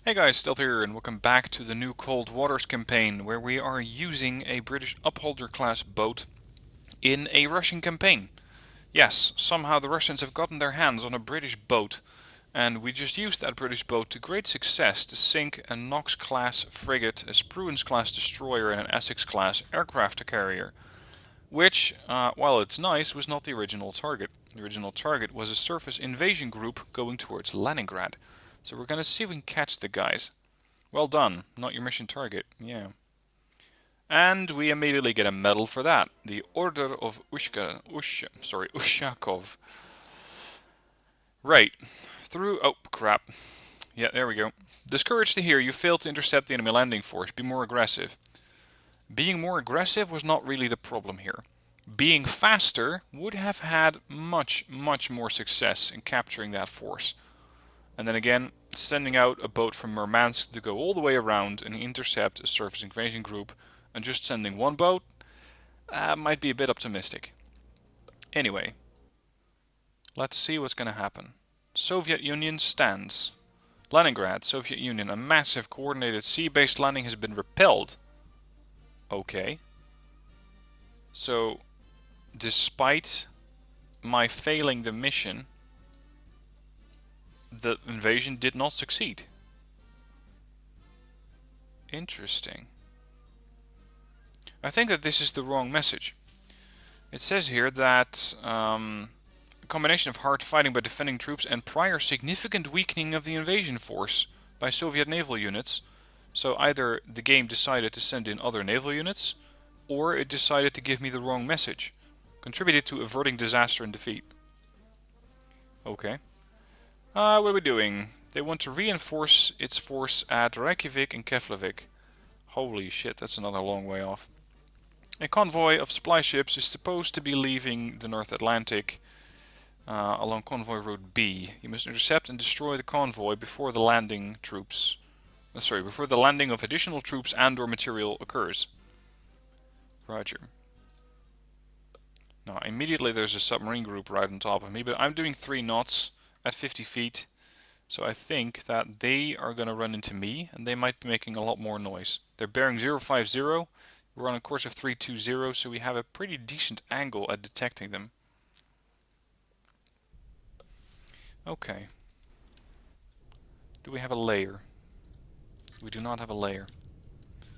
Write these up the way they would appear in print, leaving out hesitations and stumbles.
Hey guys, Stealth here, and welcome back to the new Cold Waters campaign, where we are using a British Upholder class boat in a Russian campaign. Yes, somehow the Russians have gotten their hands on a British boat, and we just used that British boat to great success to sink a Knox class frigate, a Spruance class destroyer, and an Essex class aircraft carrier. Which, while it's nice, was not the original target. The original target was a surface invasion group going towards Leningrad. So we're gonna see if we can catch the guys. Well done, not your mission target, yeah. And we immediately get a medal for that. The Order of Ushakov. Right, oh crap. Yeah, there we go. Discouraged to hear you failed to intercept the enemy landing force. Be more aggressive. Being more aggressive was not really the problem here. Being faster would have had much more success in capturing that force. And then again, sending out a boat from Murmansk to go all the way around and intercept a surface invasion group, and just sending one boat might be a bit optimistic. Anyway, let's see what's going to happen. Soviet Union stands. Leningrad, Soviet Union, a massive coordinated sea-based landing has been repelled. Okay. So, despite my failing the mission, the invasion did not succeed. Interesting. I think that this is the wrong message. It says here that a combination of hard fighting by defending troops and prior significant weakening of the invasion force by Soviet naval units. So either the game decided to send in other naval units, or it decided to give me the wrong message. Contributed to averting disaster and defeat. Okay. What are we doing? They want to reinforce its force at Reykjavik and Keflavik. Holy shit, that's another long way off. A convoy of supply ships is supposed to be leaving the North Atlantic along convoy route B. You must intercept and destroy the convoy before the landing before the landing of additional troops and/or material occurs. Roger. Now, immediately there's a submarine group right on top of me, but I'm doing 3 knots at 50 feet. So I think that they are going to run into me, and they might be making a lot more noise. They're bearing 050. We're on a course of 320, so we have a pretty decent angle at detecting them. Okay. Do we have a layer? We do not have a layer.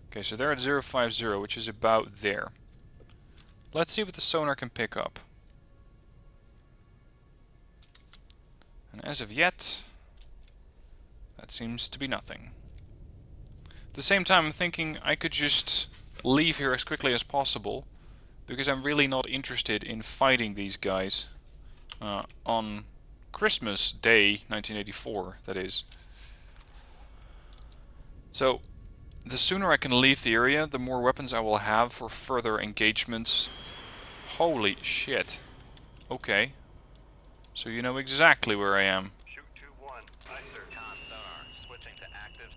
Okay, so they're at 050, which is about there. Let's see what the sonar can pick up. And as of yet, that seems to be nothing. At the same time, I'm thinking I could just leave here as quickly as possible, because I'm really not interested in fighting these guys on Christmas Day 1984, that is. So, the sooner I can leave the area, the more weapons I will have for further engagements. Holy shit. Okay. So you know exactly where I am. Shoot 2-1. Aye, sir. Con sonar. Switching to active.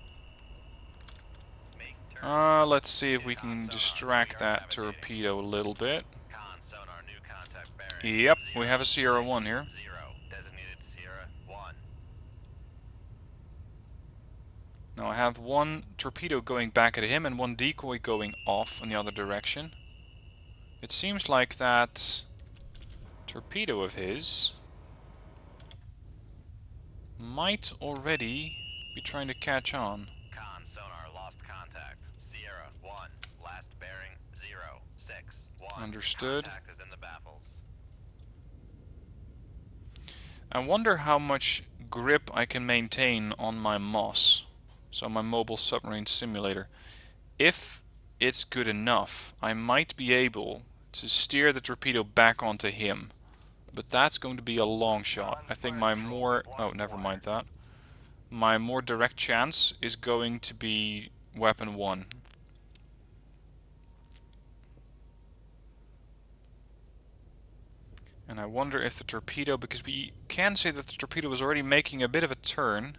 Make turn. Let's see if we can distract that torpedo a little bit. Con sonar. New contact bearing. Yep, we have a Sierra 1 here. 0. Designated Sierra 1. Now I have one torpedo going back at him and one decoy going off in the other direction. It seems like that torpedo of his might already be trying to catch on. Con sonar. Lost contact. Sierra 1. Last bearing 061. Understood. Contact is in the baffles. I wonder how much grip I can maintain on my MOS, so my mobile submarine simulator. If it's good enough, I might be able to steer the torpedo back onto him. But that's going to be a long shot. I think my more... oh, never mind that. My more direct chance is going to be weapon 1. And I wonder if the torpedo... because we can say that the torpedo was already making a bit of a turn,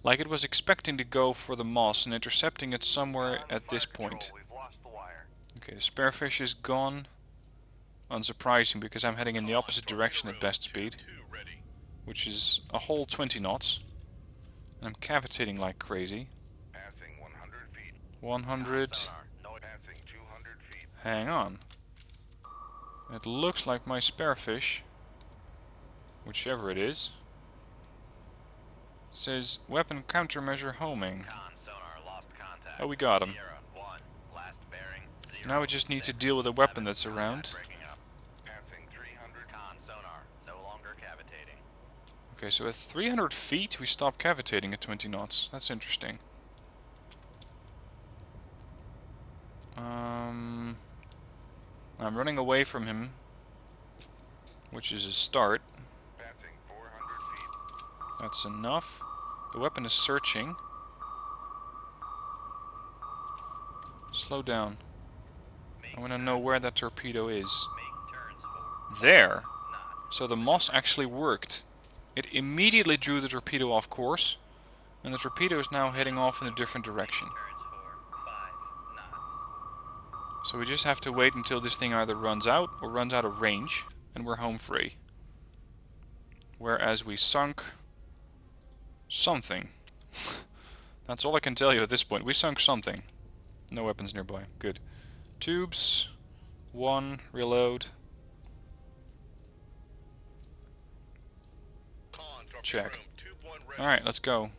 like it was expecting to go for the moss and intercepting it somewhere at this point. Okay, the sparefish is gone. Unsurprising, because I'm heading in the opposite direction at best speed, which is a whole 20 knots. And I'm cavitating like crazy. 100. Sonar. No passing 200 feet. Hang on. It looks like my spearfish, whichever it is, says weapon countermeasure homing. Con sonar lost contact. Oh, we got him. Sierra 1. Last bearing 0. Now we just need to deal with a weapon that's around. Breaking up. Passing 300. Con sonar. No longer cavitating. Okay, so at 300 feet we stop cavitating at 20 knots. That's interesting. I'm running away from him, which is a start. Passing 400 feet. That's enough. The weapon is searching. Slow down. I want to know where that torpedo is. Make turns for There! not. So the moss actually worked. It immediately drew the torpedo off course, and the torpedo is now heading off in a different direction. Turns for 5 knots. So we just have to wait until this thing either runs out or runs out of range, and we're home free. Whereas we sunk something. That's all I can tell you at this point. We sunk something. No weapons nearby. Good. Tubes. 1. Reload. Check. Alright, let's go.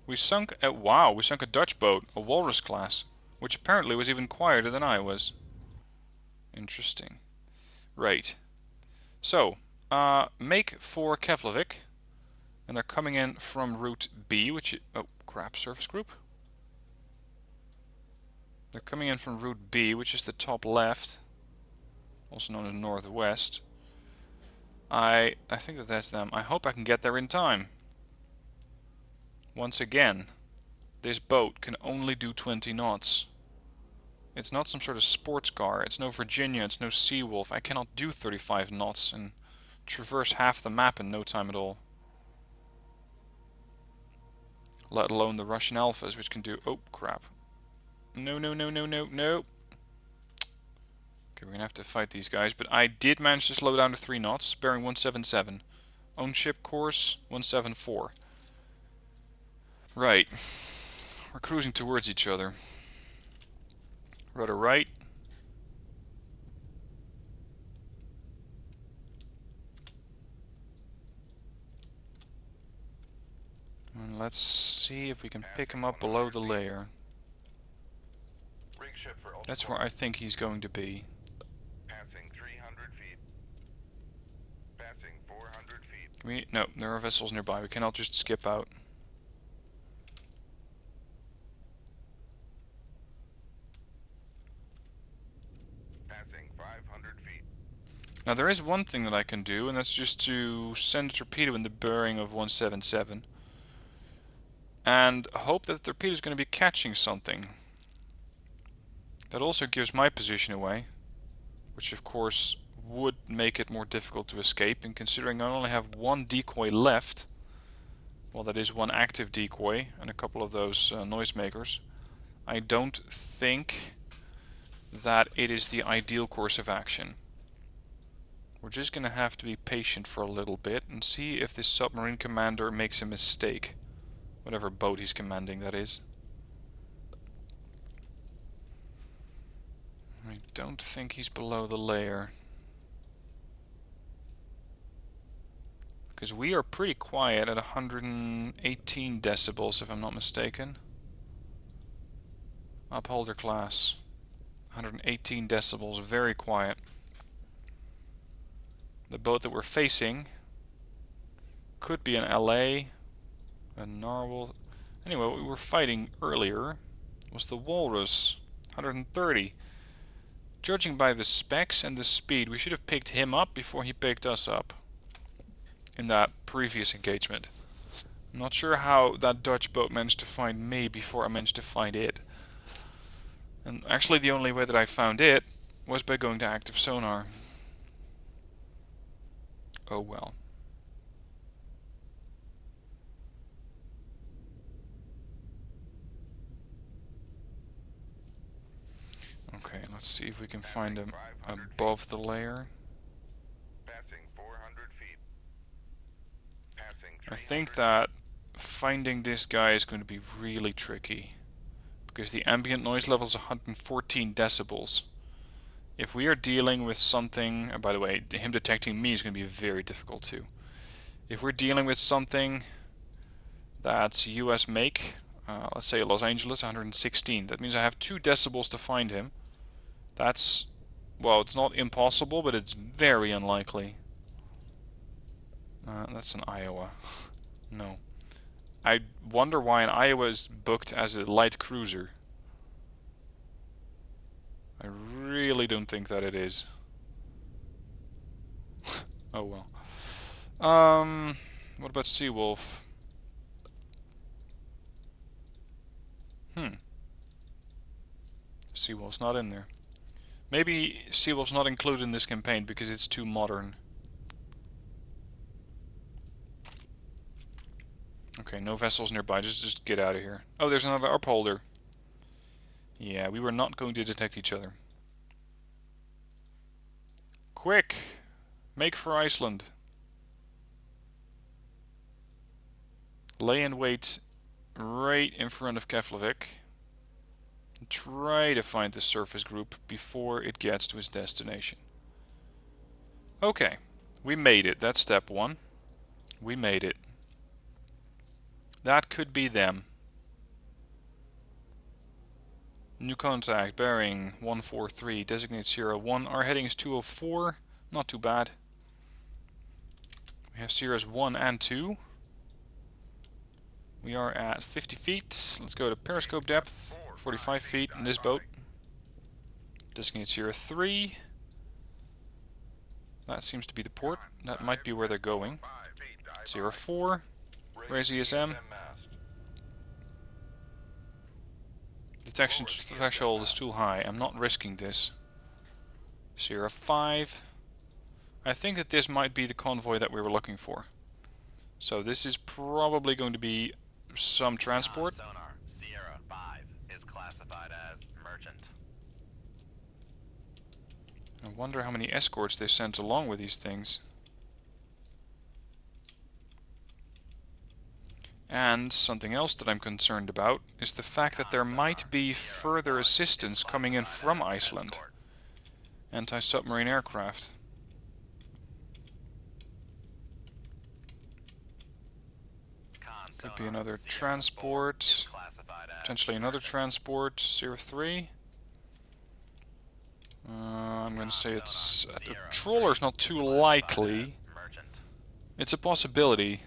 We sunk a... Wow, we sunk a Dutch boat. A walrus class. Which apparently was even quieter than I was. Interesting. Right. So, make for Keflavik. And they're coming in from route B, which is... Oh, crap, surface group? They're coming in from route B, which is the top left. Also known as northwest. I think that that's them. I hope I can get there in time. Once again, this boat can only do 20 knots. It's not some sort of sports car. It's no Virginia. It's no Seawolf. I cannot do 35 knots and traverse half the map in no time at all. Let alone the Russian Alphas, which can do... Oh, crap. No, no, no, no, no, no. Okay, we're gonna have to fight these guys, but I did manage to slow down to 3 knots, bearing 177. Own ship course, 174. Right. We're cruising towards each other. Rudder right. And let's see if we can pick him up below the layer. Rig ship for That's where I think he's going to be. passing 300 feet. Passing 400 feet. No, there are vessels nearby. We cannot just skip out. Passing 500 feet. Now there is one thing that I can do, and that's just to send a torpedo in the bearing of 177. And hope that the torpedo is going to be catching something. That also gives my position away, which of course would make it more difficult to escape, and considering I only have one decoy left, well, that is one active decoy and a couple of those noisemakers, I don't think that it is the ideal course of action. We're just going to have to be patient for a little bit and see if this submarine commander makes a mistake. Whatever boat he's commanding, that is. I don't think he's below the layer. Because we are pretty quiet at 118 decibels, if I'm not mistaken. Upholder class. 118 decibels, very quiet. The boat that we're facing could be an LA, a narwhal. Anyway, what we were fighting earlier was the walrus, 130. Judging by the specs and the speed, we should have picked him up before he picked us up in that previous engagement. I'm not sure how that Dutch boat managed to find me before I managed to find it. And actually the only way that I found it was by going to active sonar. Oh well. Okay, let's see if we can find him above the layer. Passing 400 feet. Passing I think 300 that finding this guy is going to be really tricky. because the ambient noise level is 114 decibels. If we are dealing with something, by the way, him detecting me is going to be very difficult too. If we're dealing with something that's US make, let's say Los Angeles, 116, that means I have 2 decibels to find him. That's, well, it's not impossible, but it's very unlikely. That's in Iowa. No. I wonder why an Iowa is booked as a light cruiser. I really don't think that it is. Oh well. What about Seawolf? Seawolf's not in there. Maybe Seawolf's not included in this campaign because it's too modern. Okay, no vessels nearby. Just get out of here. Oh, there's another upholder. Yeah, we were not going to detect each other. Quick! Make for Iceland. Lay in wait right in front of Keflavik. Try to find the surface group before it gets to its destination. Okay, we made it. That's step 1. We made it. That could be them. New contact, bearing 143, designate Sierra 1. Our heading is 204, not too bad. We have Sierras 1 and 2. We are at 50 feet. Let's go to periscope depth, 45 feet in this boat. Designate Sierra 3. That seems to be the port. That might be where they're going. Sierra 4. Raise ESM. Detection threshold is too high. I'm not risking this. Sierra 5. I think that this might be the convoy that we were looking for. So this is probably going to be some transport. Sonar, Sierra 5 is classified as merchant. I wonder how many escorts they sent along with these things. And something else that I'm concerned about is the fact that there might be further assistance coming in from Iceland. Anti-submarine aircraft. Could be another transport. Potentially another transport. Sierra 3. I'm going to say it's... a trawler's not too likely. It's a possibility.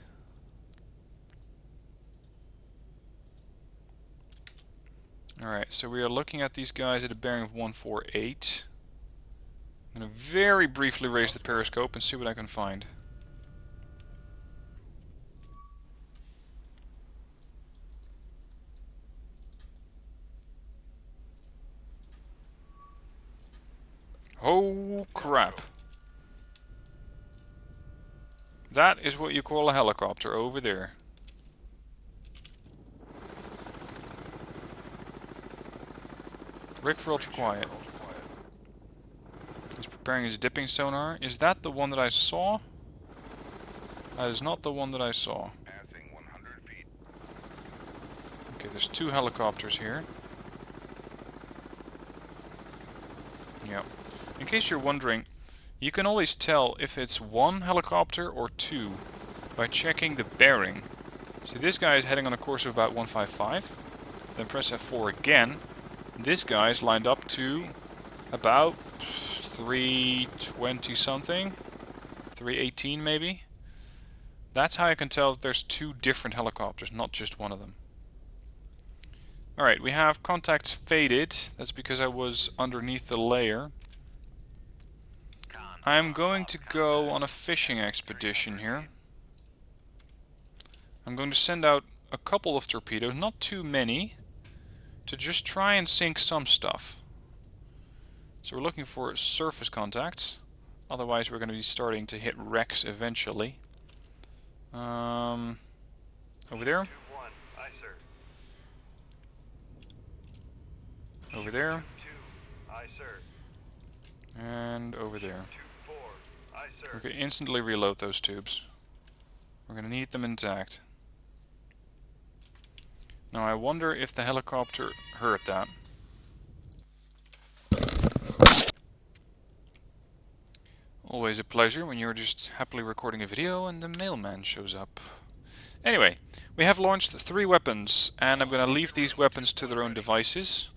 Alright, so we are looking at these guys at a bearing of 148. I'm going to very briefly raise the periscope and see what I can find. Oh crap. That is what you call a helicopter over there. Rick for ultra quiet. He's preparing his dipping sonar. Is that the one that I saw? That is not the one that I saw. Okay, there's 2 helicopters here. Yeah. In case you're wondering, you can always tell if it's 1 helicopter or 2 by checking the bearing. See, this guy is heading on a course of about 155. Then press F4 again. This guy's lined up to about 320 something, 318 maybe. That's how I can tell that there's 2 different helicopters, not just one of them. Alright, we have contacts faded. That's because I was underneath the layer. I'm going to go on a fishing expedition here. I'm going to send out a couple of torpedoes, not too many, to just try and sink some stuff. So we're looking for surface contacts. Otherwise we're going to be starting to hit wrecks eventually. Over there. Over there. And over there. We can instantly reload those tubes. We're going to need them intact. Now I wonder if the helicopter heard that. Always a pleasure when you're just happily recording a video and the mailman shows up. Anyway, we have launched 3 weapons, and I'm going to leave these weapons to their own devices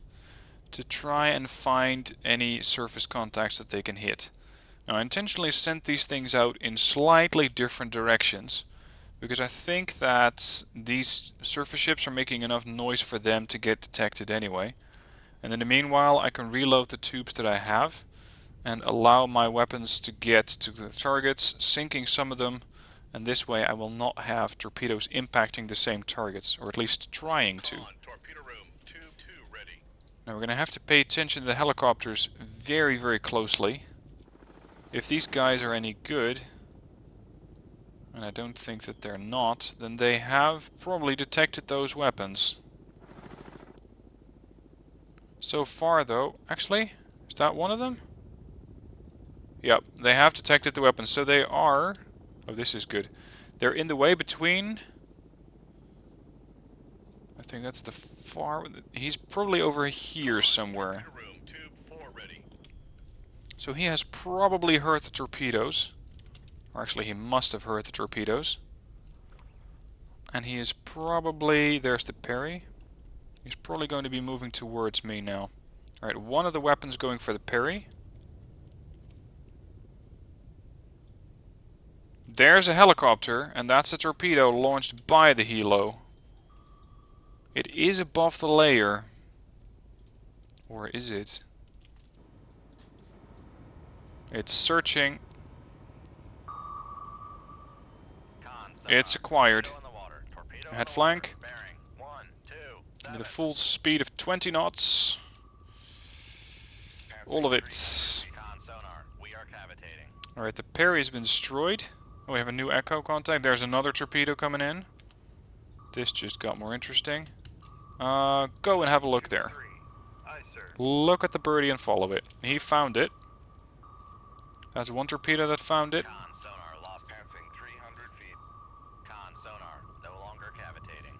to try and find any surface contacts that they can hit. Now I intentionally sent these things out in slightly different directions, because I think that these surface ships are making enough noise for them to get detected anyway. And in the meanwhile I can reload the tubes that I have and allow my weapons to get to the targets, sinking some of them, and this way I will not have torpedoes impacting the same targets, or at least trying to. Now we're going to have to pay attention to the helicopters very, very closely. If these guys are any good, and I don't think that they're not, then they have probably detected those weapons. So far though, actually, is that one of them? Yep, they have detected the weapons, so they are... Oh, this is good. They're in the way between... I think that's the far... He's probably over here somewhere. So he has probably heard the torpedoes. Or actually, he must have heard the torpedoes. And he is probably... There's the parry. He's probably going to be moving towards me now. Alright, one of the weapons going for the parry. There's a helicopter, and that's a torpedo launched by the helo. It is above the layer. Or is it? It's searching. It's acquired. Head flank. With a full speed of 20 knots. All of it. Alright, the parry has been destroyed. Oh, we have a new echo contact. There's another torpedo coming in. This just got more interesting. Go and have a look there. Look at the birdie and follow it. He found it. That's one torpedo that found it.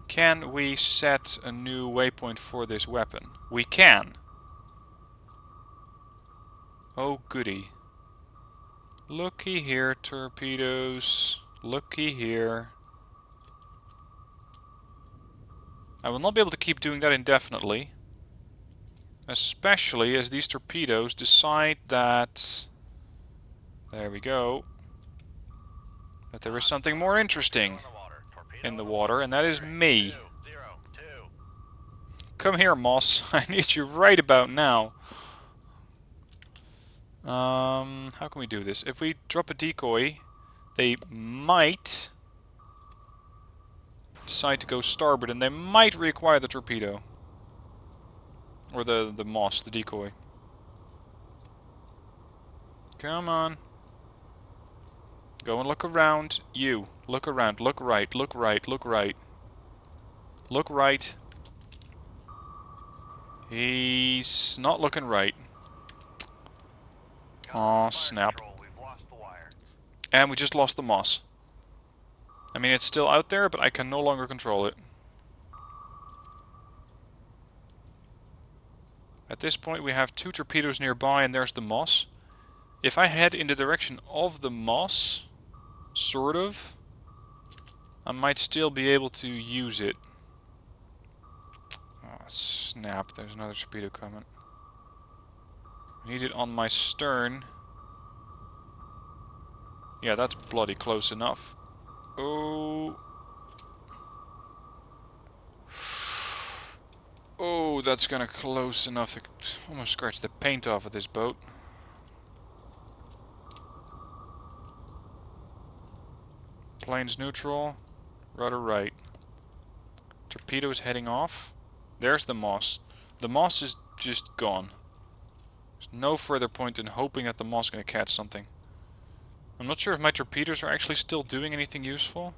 Can we set a new waypoint for this weapon? We can. Oh goody. Looky here, torpedoes. Looky here. I will not be able to keep doing that indefinitely. Especially as these torpedoes decide that... There we go. That there is something more interesting in the water, and that is me. Come here, Moss. I need you right about now. How can we do this? If we drop a decoy, they might decide to go starboard, and they might reacquire the torpedo. Or the Moss, the decoy. Come on. Go and look around. You. Look around. Look right. Look right. Look right. Look right. He's not looking right. Aw, snap. And we just lost the Moss. I mean, it's still out there, but I can no longer control it. At this point, we have 2 torpedoes nearby, and there's the Moss. If I head in the direction of the Moss, sort of, I might still be able to use it. Oh, snap. There's another torpedo coming. I need it on my stern. Yeah, that's bloody close enough. Oh. Oh, that's gonna close enough to almost scratch the paint off of this boat. Plane's neutral. Rudder right. Torpedo is heading off. There's the Moss. The Moss is just gone. There's no further point in hoping that the Moss is going to catch something. I'm not sure if my torpedoes are actually still doing anything useful.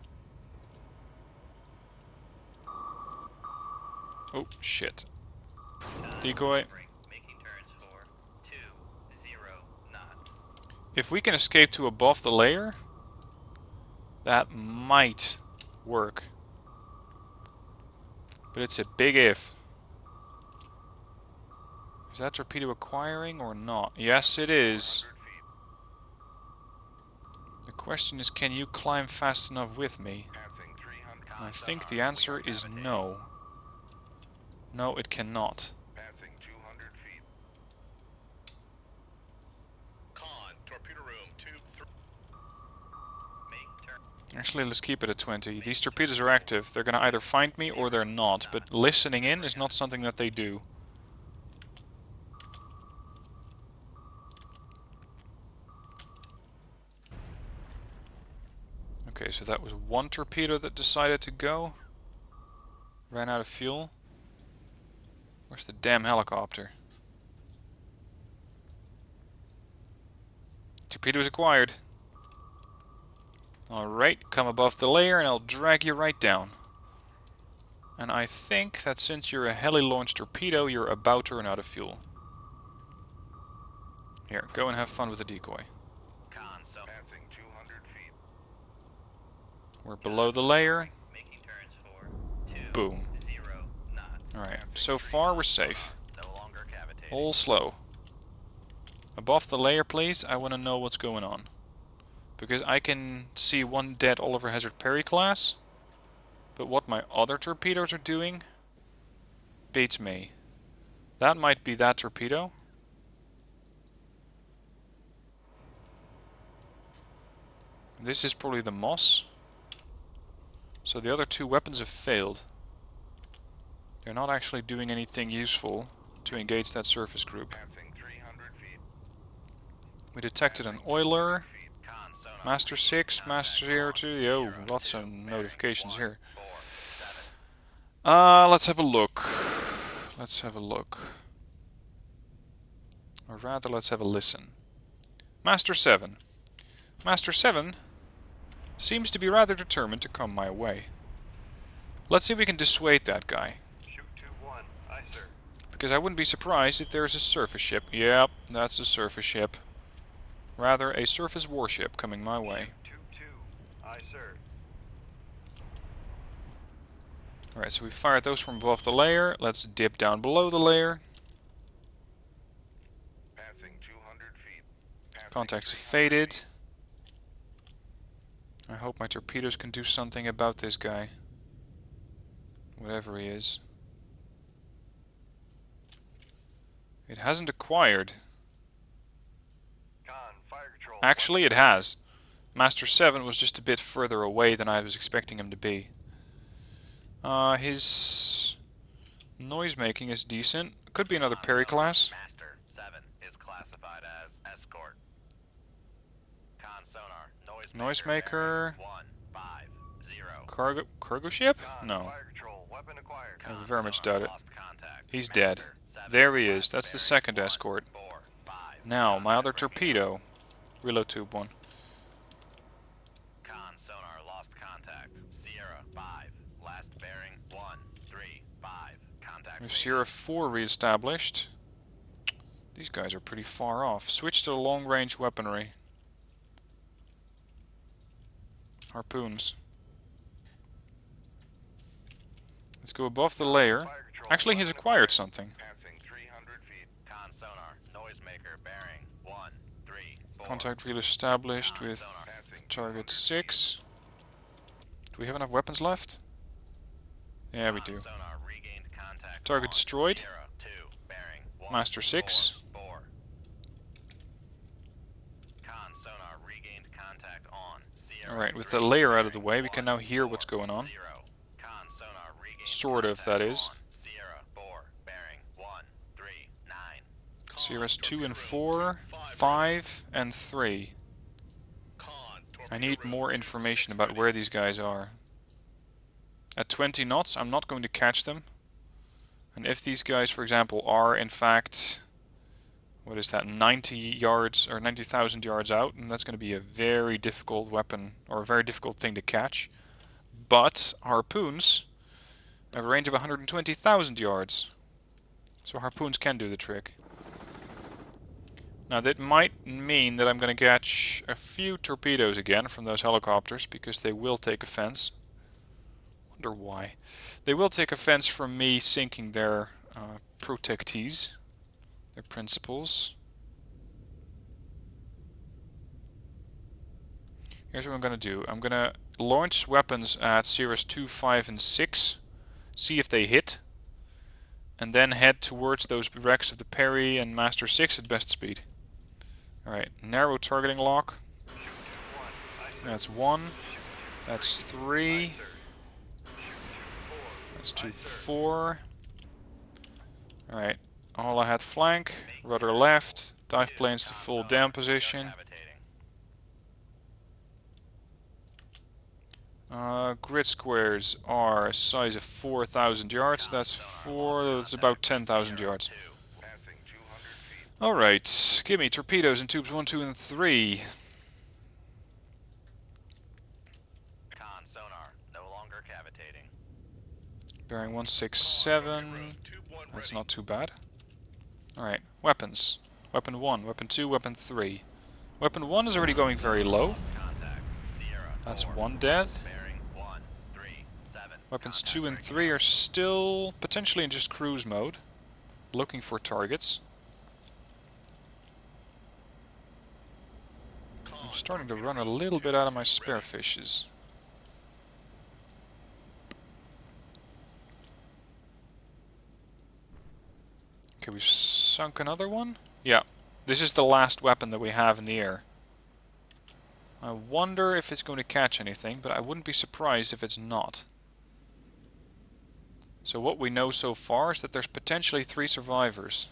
Oh, shit. Decoy. If we can escape to above the layer, that might work. But it's a big if. Is that torpedo acquiring or not? Yes, it is. 100 feet. The question is, can you climb fast enough with me? Passing 300. I think the answer is no. No, it cannot. Passing 200 feet. Con, torpedo room, tube 3. Make turn. Actually, let's keep it at 20. These torpedoes are active. They're gonna either find me or they're not, but listening in is not something that they do. Okay, so that was one torpedo that decided to go. Ran out of fuel. Where's the damn helicopter? Torpedoes acquired. Alright, come above the layer and I'll drag you right down. And I think that since you're a heli-launched torpedo, you're about to run out of fuel. Here, go and have fun with the decoy. Con, so passing 200 feet. We're below the layer. Making turns for 2 Boom. 0 knots. Alright, so far we're safe. No longer cavitating. All slow. Above the layer, please. I want to know what's going on. Because I can see one dead Oliver Hazard Perry class. But what my other torpedoes are doing beats me. That might be that torpedo. This is probably the Moss. So the other two weapons have failed. They're not actually doing anything useful to engage that surface group. Passing 300 feet. We detected an oiler. Con, sonar. Master 6, Master 02. Yo, lots of notifications here. 4 7. Let's have a look. Let's have a look. Or rather, let's have a listen. Master 7. Master 7 seems to be rather determined to come my way. Let's see if we can dissuade that guy. Shoot 2-1. Aye, sir. Because I wouldn't be surprised if there's a surface ship. Yep, that's a surface ship. Rather, a surface warship coming my way. 2-2. Aye, sir. Alright, so we fired those from above the layer. Let's dip down below the layer. Passing 200 feet. Passing Contacts have 300 faded. feet. I hope my torpedoes can do something about this guy. Whatever he is. It hasn't acquired. Con, fire control. Actually, it has. Master 7 was just a bit further away than I was expecting him to be. His noise making is decent. Could be another Perry class. Master 7 is classified as escort. Con sonar. Noisemaker. 150. Cargo ship? Con, No. fire control. Weapon acquired. I Con very much sonar, doubt it. lost contact. He's Master dead. 7, There he is. last That's the bearing, second 1, escort. 4, 5. Now, my other Contact torpedo. Reload tube 1. Con sonar lost contact. Sierra 5. Last bearing 1, 3, 5. Contact. We have Sierra 4 re-established. These guys are pretty far off. Switch to the long-range weaponry. Harpoons. Let's go above the layer. Fire control, Actually, he's weapon acquired acquired. something. Passing 300 feet. Con sonar. Noisemaker bearing 1, 3, 4. Contact re-established with target 6. Do we have enough weapons left? Yeah, we do. Sonar regained contact. Target on destroyed. Sierra 2, bearing 1, Master 6. 4, 4. Con sonar regained contact on Sierra. Alright, with 3, the layer out of the bearing way, we can 1, now hear 4, what's going on. 0. Con sonar regained Sort of, contact that is. on Sierra 4, bearing 1, 3, 9. Sierra's 2 and 4, 5 and 3. I need more information about where these guys are. At 20 knots, I'm not going to catch them. And if these guys, for example, are in fact, what is that, 90 yards or 90,000 yards out, and that's going to be a very difficult weapon or a very difficult thing to catch. But harpoons have a range of 120,000 yards, so harpoons can do the trick. Now that might mean that I'm going to catch a few torpedoes again from those helicopters, because they will take offense Wonder why. They will take offense from me sinking their protectees, their principals. Here's what I'm going to do. I'm going to launch weapons at Sierras 2, 5, and 6. See if they hit. And then head towards those wrecks of the Perry and Master 6 at best speed. Alright, narrow targeting lock. That's 1. That's 3. That's 2, 4. Alright, all ahead flank, rudder left, dive planes to full down position. Grid squares are a size of 4,000 yards. That's about 10,000 yards. Alright, give me torpedoes in tubes 1, 2, and 3. Con sonar, no longer cavitating. Bearing 167. That's not too bad. Alright, weapons. Weapon 1, weapon 2, weapon 3. Weapon 1 is already going very low. That's 1 dead. Weapons 2 and 3 are still potentially in just cruise mode, looking for targets. I'm starting to run a little bit out of my spare fishes. Okay, we've sunk another one? Yeah, this is the last weapon that we have in the air. I wonder if it's going to catch anything, but I wouldn't be surprised if it's not. So what we know so far is that there's potentially 3 survivors.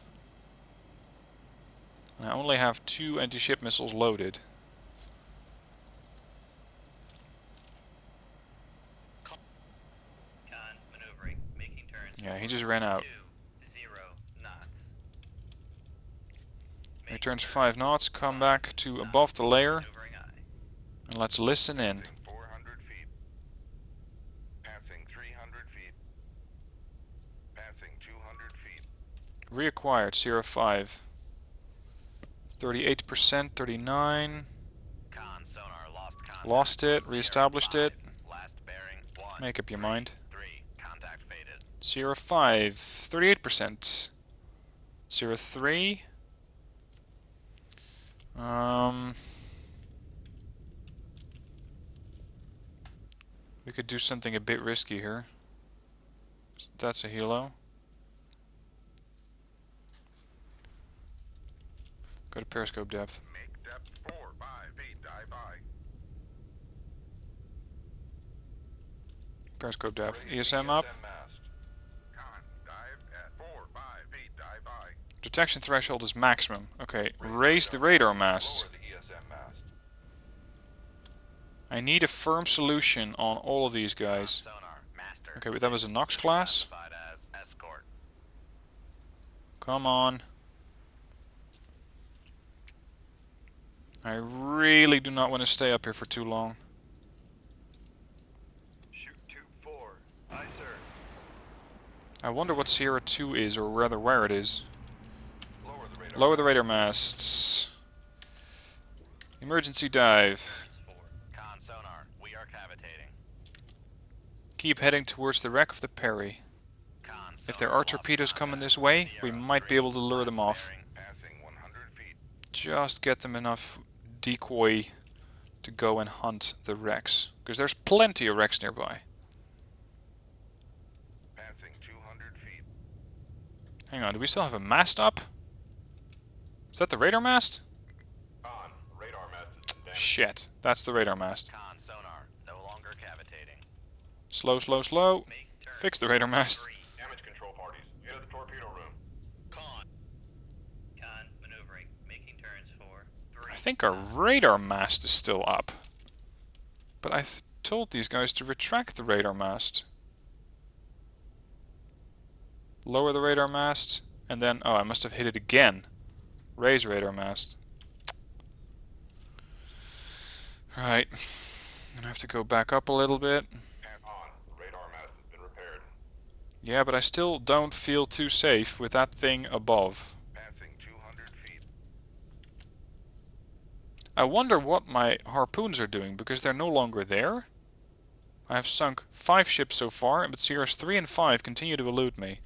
And I only have 2 anti-ship missiles loaded. Yeah, he just ran out. He turns 5 knots, come back to above the layer, and let's listen in. 400 feet. Passing 300 feet. Passing 200 feet. Reacquired, Sierra 5. 38%, 39. Lost it, reestablished it. Make up your mind. Sierra 5, 38%. Sierra 3. We could do something a bit risky here. That's a helo. Go to periscope depth. Make depth 4, 5 feet. Dive by. Periscope depth. Raise ESM up. mast. Con, dive at 4, 5 feet. Dive by. Detection threshold is maximum. Okay, raise the radar mast. Lower the ESM mast. I need a firm solution on all of these guys. Okay, but that was a Nox class. Come on. I really do not want to stay up here for too long. Shoot tube 4. Aye, sir. I wonder what Sierra 2 is, or rather where it is. Lower the radar. Lower the radar masts. Emergency dive. Con sonar, we are cavitating. Keep heading towards the wreck of the Perry. If there are torpedoes coming this way, we might be able to lure them off. Passing 100 feet. Just get them enough decoy to go and hunt the wrecks. Because there's plenty of wrecks nearby. Passing 200 feet. Hang on, do we still have a mast up? Is that the radar mast? On. Radar mast has been damaged. Shit, that's the radar mast. Con sonar, no longer cavitating. Slow, slow, slow. Make turn Fix the radar mast. Damage control parties. Into the torpedo room. Con. Con maneuvering, making turns for 3. I think our radar mast is still up. But I told these guys to retract the radar mast. Lower the radar mast, and then... oh, I must have hit it again. Raise radar mast. Right. I'm gonna have to go back up a little bit. On. Radar mast has been repaired. Yeah, but I still don't feel too safe with that thing above. Passing 200 feet. I wonder what my harpoons are doing, because they're no longer there. I have sunk 5 ships so far, but Sierras 3 and 5 continue to elude me.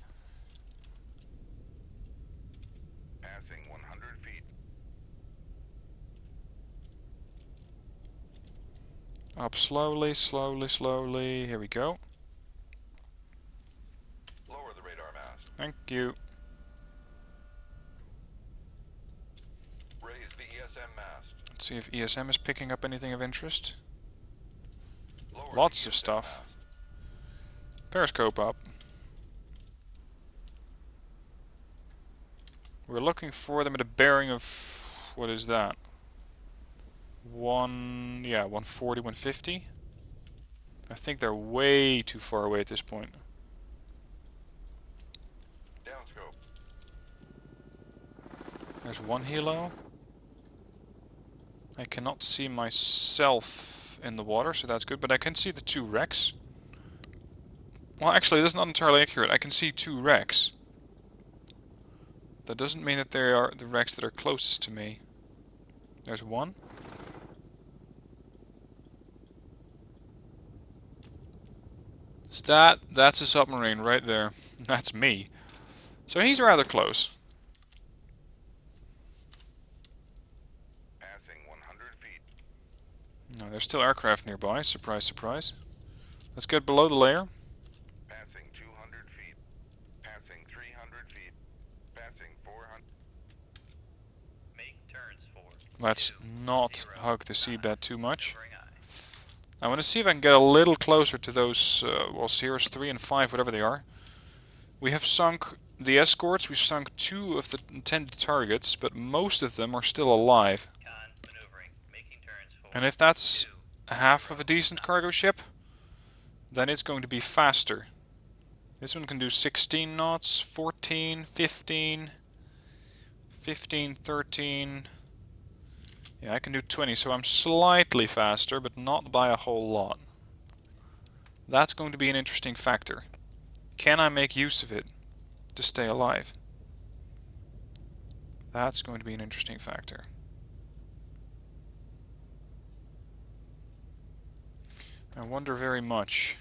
Passing 100 feet. Up slowly, slowly, slowly. Here we go. Lower the radar mast. Thank you. Raise the ESM mast. Let's see if ESM is picking up anything of interest. Lower Lots the of ESM stuff. mast. Periscope up. We're looking for them at a bearing of... what is that? 140, 150. I think they're way too far away at this point. Downscope. There's one helo. I cannot see myself in the water, so that's good, but I can see the 2 wrecks. Well, actually, that's not entirely accurate. I can see 2 wrecks. That doesn't mean that they are the wrecks that are closest to me. There's one. So that's a submarine right there. That's me. So he's rather close. Passing 100 feet. No, there's still aircraft nearby. Surprise, surprise. Let's get below the layer. Passing 200 feet. Passing 300 feet. Passing 400. Make turns for Let's 2, not 0, hug the seabed too much. maneuvering eye. I want to see if I can get a little closer to those, Sierras 3 and 5, whatever they are. We have sunk the escorts, we've sunk 2 of the intended targets, but most of them are still alive. Con maneuvering, making turns for And if that's 2, half of a decent cargo ship, then it's going to be faster. This one can do 16 knots, 14, 15, 15, 13... Yeah, I can do 20, so I'm slightly faster, but not by a whole lot. That's going to be an interesting factor. Can I make use of it to stay alive? That's going to be an interesting factor. I wonder very much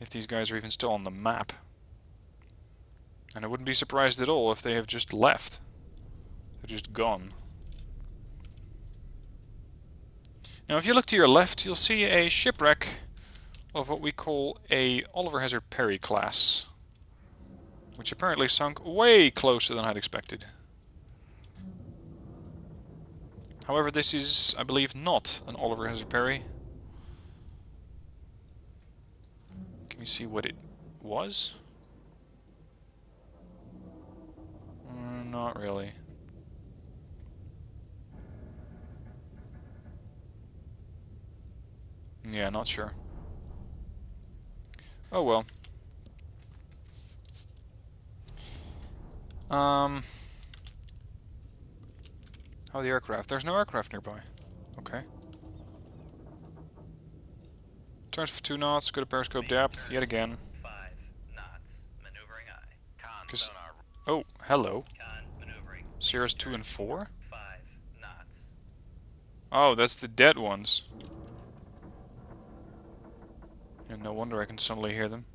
if these guys are even still on the map. And I wouldn't be surprised at all if they have just left. They're just gone. Now if you look to your left, you'll see a shipwreck of what we call a Oliver Hazard Perry class, which apparently sunk way closer than I'd expected. However, this is, I believe, not an Oliver Hazard Perry. Can you see what it was? Not really. Yeah, not sure. Oh well. How are the aircraft? There's no aircraft nearby. Okay. Turns for 2 knots, go to periscope depth, yet again. 5 knots, maneuvering eye. Con 'Cause- sonar. Oh, hello. Con maneuvering. Sierras 2 and 4? 5 knots. Oh, that's the dead ones. And no wonder I can suddenly hear them.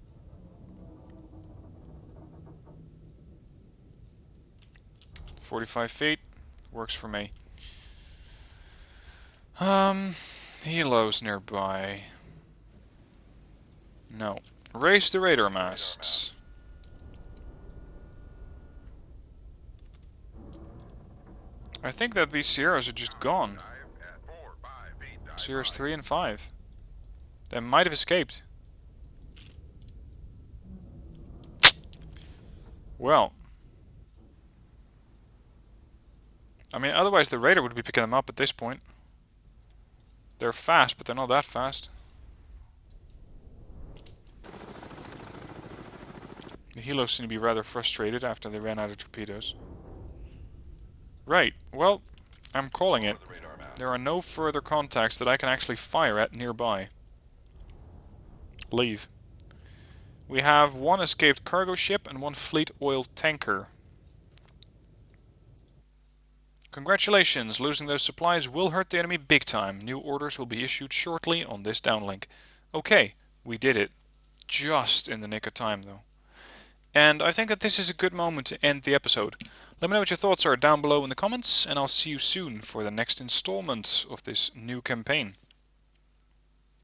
"45 feet. Works for me. Helos nearby. No. Raise the radar masts. I think that these Sierras are just gone. Dive at 4, 5 feet. Dive Sierras 5. 3 and 5. They might have escaped. Well. I mean, otherwise the radar would be picking them up at this point. They're fast, but they're not that fast. The helos seem to be rather frustrated after they ran out of torpedoes. Right, well, I'm calling it. The radar mast. There are no further contacts that I can actually fire at nearby. Leave. We have 1 escaped cargo ship and 1 fleet oil tanker. Congratulations, losing those supplies will hurt the enemy big time. New orders will be issued shortly on this downlink. Okay, We did it just in the nick of time, though. And I think that this is a good moment to end the episode. Let me know what your thoughts are down below in the comments, and I'll see you soon for the next installment of this new campaign.